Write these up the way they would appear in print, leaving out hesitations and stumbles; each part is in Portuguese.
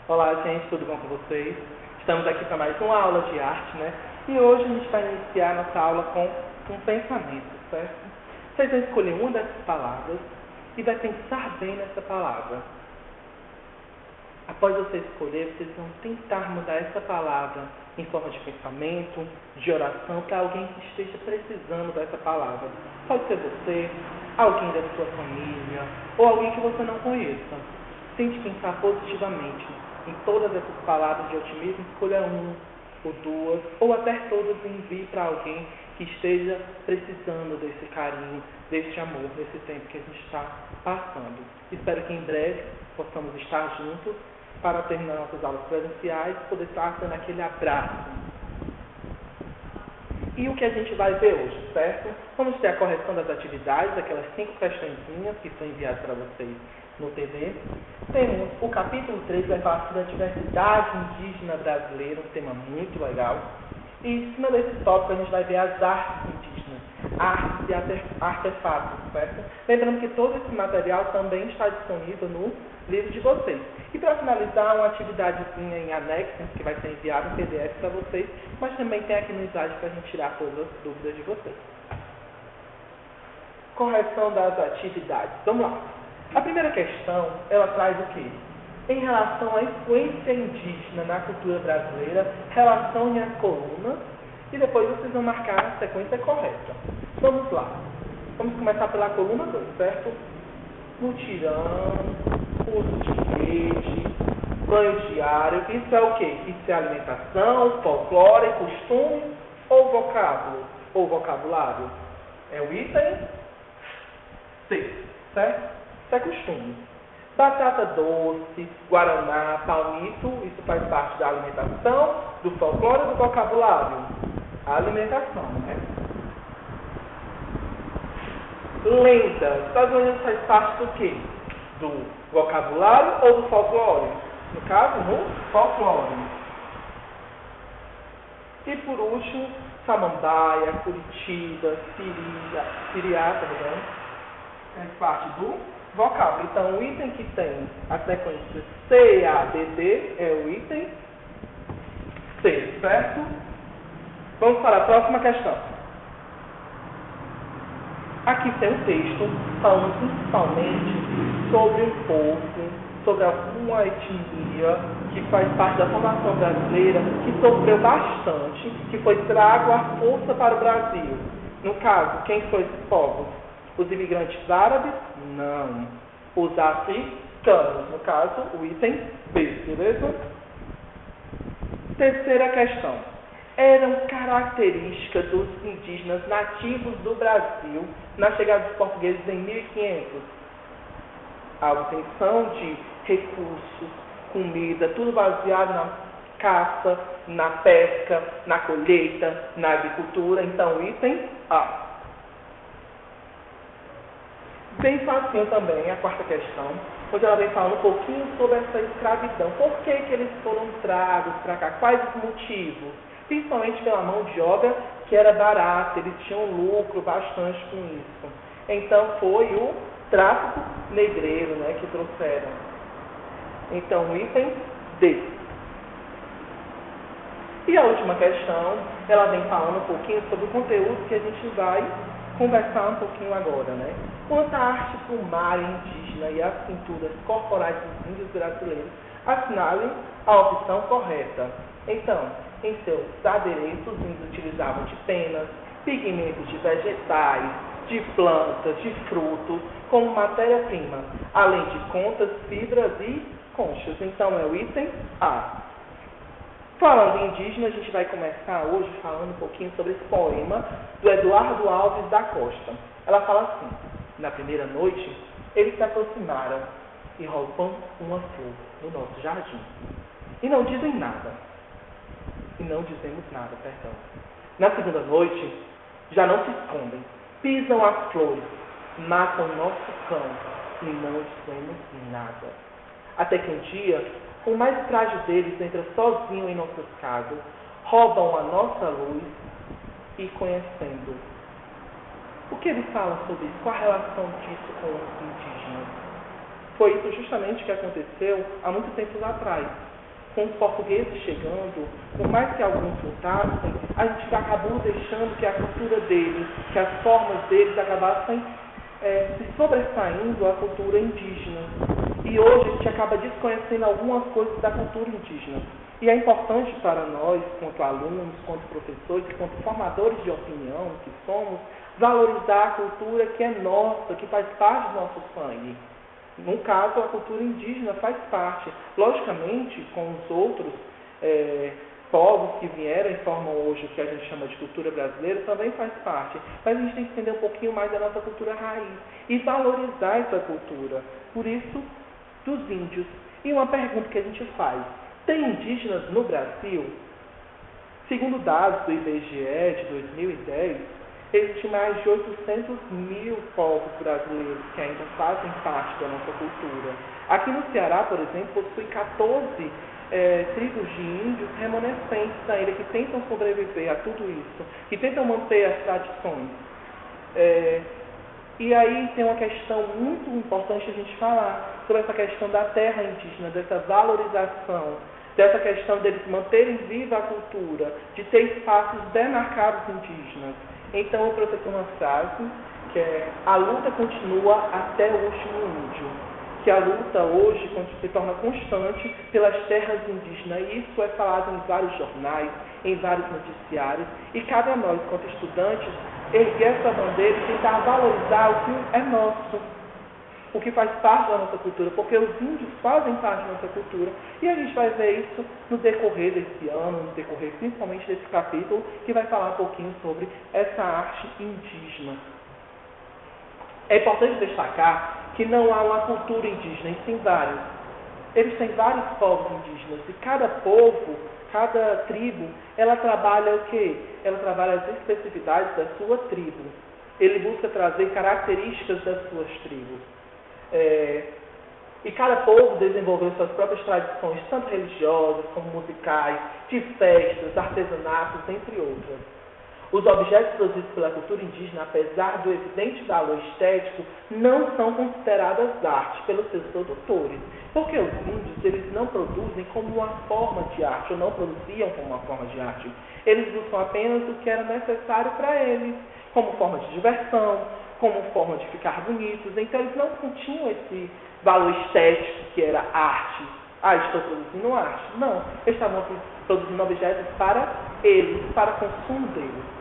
Olá, gente, tudo bom com vocês? Estamos aqui para mais uma aula de arte, né? E hoje a gente vai iniciar nossa aula com um pensamento, certo? Vocês vão escolher uma dessas palavras e vai pensar bem nessa palavra. Após você escolher, vocês vão tentar mudar essa palavra em forma de pensamento, de oração, para alguém que esteja precisando dessa palavra. Pode ser você, alguém da sua família, ou alguém que você não conheça. Tente pensar positivamente em todas essas palavras de otimismo, escolha uma, ou duas, ou até todas e envie para alguém que esteja precisando desse carinho, desse amor, nesse tempo que a gente está passando. Espero que em breve possamos estar juntos para terminar nossas aulas presenciais e poder estar dando aquele abraço. E o que a gente vai ver hoje, certo? Vamos ter a correção das atividades, aquelas 5 questõezinhas que são enviadas para vocês no TV. Temos o capítulo 3, vai falar sobre a diversidade indígena brasileira, um tema muito legal. E em cima desse tópico a gente vai ver as artes indígenas, artes e artefatos, certo? Lembrando que todo esse material também está disponível no livro de vocês. E para finalizar, uma atividadezinha em anexo, que vai ser enviada em PDF para vocês, mas também tem aqui no slide para a gente tirar todas as dúvidas de vocês. Correção das atividades. Vamos lá. A primeira questão, ela traz o quê? Em relação à influência indígena na cultura brasileira, relacione as colunas e depois vocês vão marcar a sequência correta. Vamos lá. Vamos começar pela coluna 2, certo? Mutirão, uso de rede, banho diário. Isso é o quê? Isso é alimentação, folclore, costume ou vocábulo? Ou vocabulário? É o item C, certo? Isso é costume. Batata doce, guaraná, palmito, isso faz parte da alimentação, do folclore ou do vocabulário? A alimentação, né? Lendas. As lendas faz parte do quê? Do vocabulário ou do folclore? No caso, no folclore. E por último, samambaia, curitiba, siriá, faz parte do vocábulo. Então, o item que tem a sequência C-A-D-D é o item C, certo? Vamos para a próxima questão. Aqui tem um texto falando principalmente sobre um povo, sobre alguma etnia que faz parte da formação brasileira, que sofreu bastante, que foi trago à força para o Brasil. No caso, quem são esses povos? Os imigrantes árabes? Não. Os africanos. No caso, o item B, beleza? Terceira questão. Eram características dos indígenas nativos do Brasil na chegada dos portugueses em 1500. A obtenção de recursos, comida, tudo baseado na caça, na pesca, na colheita, na agricultura. Então, item A. Bem facinho também a quarta questão, onde ela vem falando um pouquinho sobre essa escravidão. Por que eles foram tragos para cá? Quais os motivos? Principalmente pela mão de obra que era barata, eles tinham lucro bastante com isso. Então foi o tráfico negreiro, né, que trouxeram. Então o item D. E a última questão, ela vem falando um pouquinho sobre o conteúdo que a gente vai conversar um pouquinho agora, né? Quanto à arte plumária indígena e às pinturas corporais dos índios brasileiros, assinalem a opção correta. Então, em seus adereços, os índios utilizavam de penas, pigmentos de vegetais, de plantas, de frutos, como matéria-prima, além de contas, fibras e conchas. Então, é o item A. Falando em indígena, a gente vai começar hoje falando um pouquinho sobre esse poema do Eduardo Alves da Costa. Ela fala assim: na primeira noite, eles se aproximaram e roubam uma flor no nosso jardim. E não dizem nada. E não dizemos nada, perdão. Na segunda noite, já não se escondem. Pisam as flores, matam nosso cão e não dizemos nada. Até que um dia, o mais frágil deles entra sozinho em nossas casas, roubam a nossa luz e conhecendo. O que ele fala sobre isso? Qual a relação disso com os indígenas? Foi isso justamente que aconteceu há muito tempo atrás. com os portugueses chegando, por mais que alguns lutassem, a gente acabou deixando que a cultura deles, que as formas deles acabassem se sobressaindo à cultura indígena. E hoje a gente acaba desconhecendo algumas coisas da cultura indígena. E é importante para nós, quanto alunos, quanto professores, quanto formadores de opinião que somos, valorizar a cultura que é nossa, que faz parte do nosso sangue. No caso, a cultura indígena faz parte. Logicamente, com os outros povos que vieram e formam hoje o que a gente chama de cultura brasileira, também faz parte. Mas a gente tem que entender um pouquinho mais da nossa cultura raiz e valorizar essa cultura. Por isso, dos índios. E uma pergunta que a gente faz: tem indígenas no Brasil? Segundo dados do IBGE de 2010, existem mais de 800 mil povos brasileiros que ainda fazem parte da nossa cultura. Aqui no Ceará, por exemplo, possui 14 tribos de índios remanescentes ainda, que tentam sobreviver a tudo isso, que tentam manter as tradições. E aí tem uma questão muito importante a gente falar sobre essa questão da terra indígena, dessa valorização, dessa questão deles manterem viva a cultura, de ter espaços demarcados indígenas. Então, o professor uma frase que é: a luta continua até o último índio. Que a luta hoje se torna constante pelas terras indígenas. E isso é falado em vários jornais, em vários noticiários. E cabe a nós, quanto estudantes, erguer essa bandeira e tentar valorizar o que é nosso, o que faz parte da nossa cultura, porque os índios fazem parte da nossa cultura. E a gente vai ver isso no decorrer desse ano, no decorrer principalmente desse capítulo, que vai falar um pouquinho sobre essa arte indígena. É importante destacar que não há uma cultura indígena, e sim vários. Eles têm vários povos indígenas, e cada povo, cada tribo, ela trabalha o quê? Ela trabalha as especificidades da sua tribo. Ele busca trazer características das suas tribos. E cada povo desenvolveu suas próprias tradições, tanto religiosas como musicais, de festas, artesanatos, entre outras. Os objetos produzidos pela cultura indígena, apesar do evidente valor estético, não são consideradas arte pelos seus produtores, porque os índios eles não produzem como uma forma de arte, ou não produziam como uma forma de arte. Eles buscam apenas o que era necessário para eles, como forma de diversão, como forma de ficar bonitos. Então eles não tinham esse valor estético que era arte. Estou produzindo arte. Não, eles estavam produzindo objetos para eles, para consumo deles.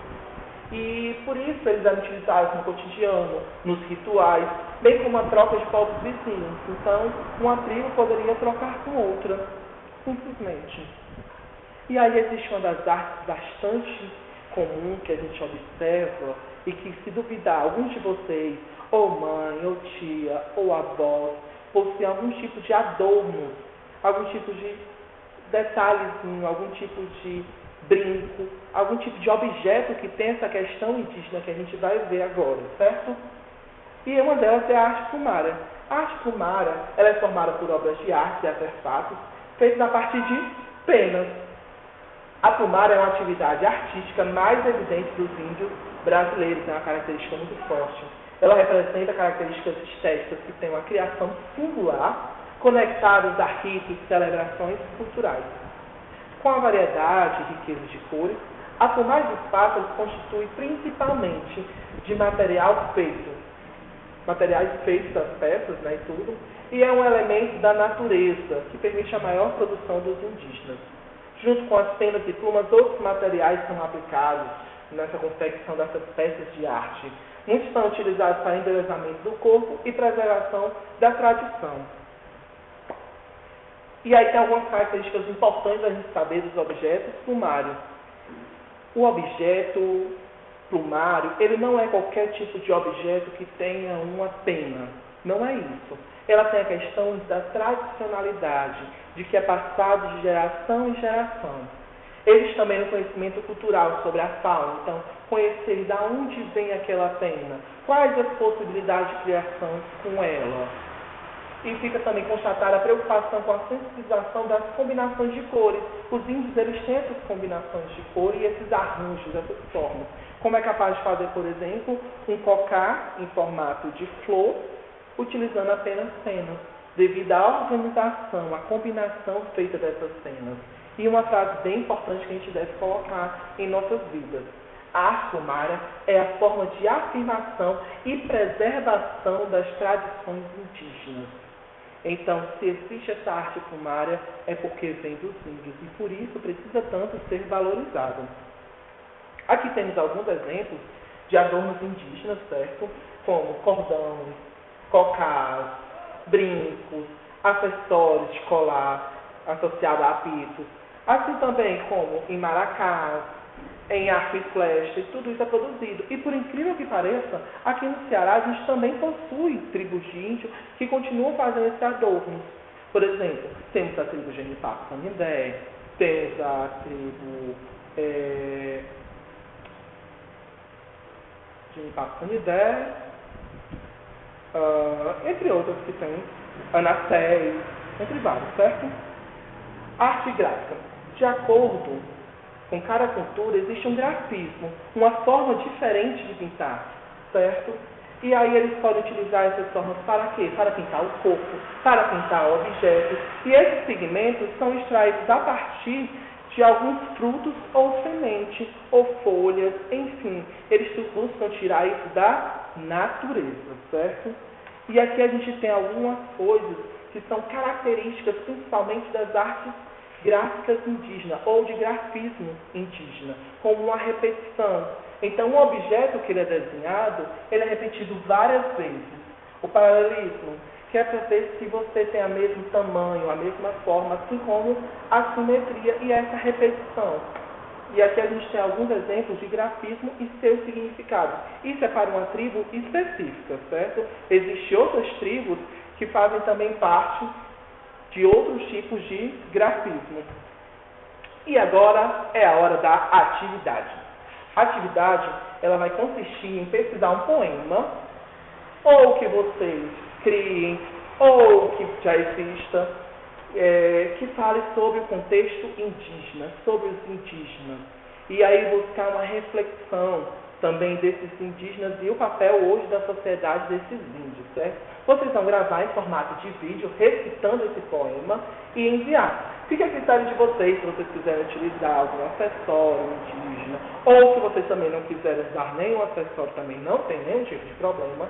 E por isso eles eram utilizados no cotidiano, nos rituais, bem como a troca de povos vizinhos. Então, uma tribo poderia trocar com outra, simplesmente. E aí existe uma das artes bastante comum que a gente observa e que, se duvidar, alguns de vocês, ou mãe, ou tia, ou avó, possuem algum tipo de adorno, algum tipo de detalhezinho, algum tipo de brinco, algum tipo de objeto que tem essa questão indígena que a gente vai ver agora, certo? E uma delas é a arte plumara. A arte plumara, ela é formada por obras de arte e artefatos feitos a partir de penas. A plumara é uma atividade artística mais evidente dos índios brasileiros, é uma característica muito forte. Ela representa características estéticas que têm uma criação singular, conectadas a ritos, celebrações culturais. Com a variedade e riqueza de cores, a plumagem dos pássaros constitui principalmente de materiais feitos das peças, e tudo, e é um elemento da natureza que permite a maior produção dos indígenas. Junto com as penas e plumas, outros materiais são aplicados nessa confecção dessas peças de arte. Muitos são utilizados para embelezamento do corpo e preservação da tradição. E aí tem algumas características importantes a gente saber dos objetos plumários. O objeto plumário, ele não é qualquer tipo de objeto que tenha uma pena. Não é isso. Ela tem a questão da tradicionalidade, de que é passado de geração em geração. Existe também um conhecimento cultural sobre a fauna, então conhecer de onde vem aquela pena, quais as possibilidades de criação com ela. E fica também constatada a preocupação com a sensibilização das combinações de cores. Os índios, eles têm essas combinações de cor e esses arranjos, essas formas. Como é capaz de fazer, por exemplo, um cocá em formato de flor, utilizando apenas penas. devido à organização, à combinação feita dessas cenas. E uma frase bem importante que a gente deve colocar em nossas vidas. A arte fumária é a forma de afirmação e preservação das tradições indígenas. Então, se existe essa arte fumária, é porque vem dos índios e por isso precisa tanto ser valorizada. Aqui temos alguns exemplos de adornos indígenas, certo? Como cordões, cocás, brincos, acessórios de colar associados a apitos, assim também como em maracás, em arco e flecha, tudo isso é produzido. E por incrível que pareça, aqui no Ceará a gente também possui tribos de índio que continuam fazendo esses adornos. Por exemplo, temos a tribo Genipapo-Canindé, temos a tribo Genipapo-Canindé, entre outras que tem, Anassés, entre vários, certo? Arte gráfica. De acordo com cada cultura, existe um grafismo, uma forma diferente de pintar, certo? E aí eles podem utilizar essas formas para quê? Para pintar o corpo, para pintar objetos. E esses pigmentos são extraídos a partir de alguns frutos ou sementes, ou folhas, enfim. Eles buscam tirar isso da natureza, certo? E aqui a gente tem algumas coisas que são características principalmente das artes gráficas indígenas ou de grafismo indígena, como uma repetição. Então, um objeto que ele é desenhado, ele é repetido várias vezes. O paralelismo, que é para ver se você tem o mesmo tamanho, a mesma forma, assim como a simetria e essa repetição. E aqui a gente tem alguns exemplos de grafismo e seu significado. Isso é para uma tribo específica, certo? Existem outras tribos que fazem também parte de outros tipos de grafismo. E agora é a hora da atividade. A atividade, ela vai consistir em pesquisar um poema, ou que vocês criem, ou que já exista, que fale sobre o contexto indígena, sobre os indígenas. E aí buscar uma reflexão também desses indígenas e o papel hoje da sociedade desses índios, certo? Vocês vão gravar em formato de vídeo, recitando esse poema e enviar. Fica a critério de vocês, se vocês quiserem utilizar algum acessório indígena, ou se vocês também não quiserem usar nenhum acessório, também não tem nenhum tipo de problema.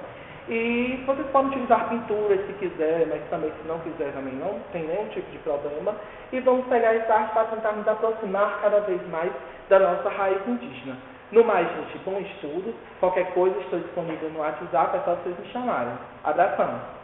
E vocês podem utilizar pinturas se quiserem, mas também se não quiser também não tem nenhum tipo de problema. E vamos pegar essa arte para tentar nos aproximar cada vez mais da nossa raiz indígena. No mais, gente, bom estudo. Qualquer coisa, estou disponível no WhatsApp, é só vocês me chamarem. Abração!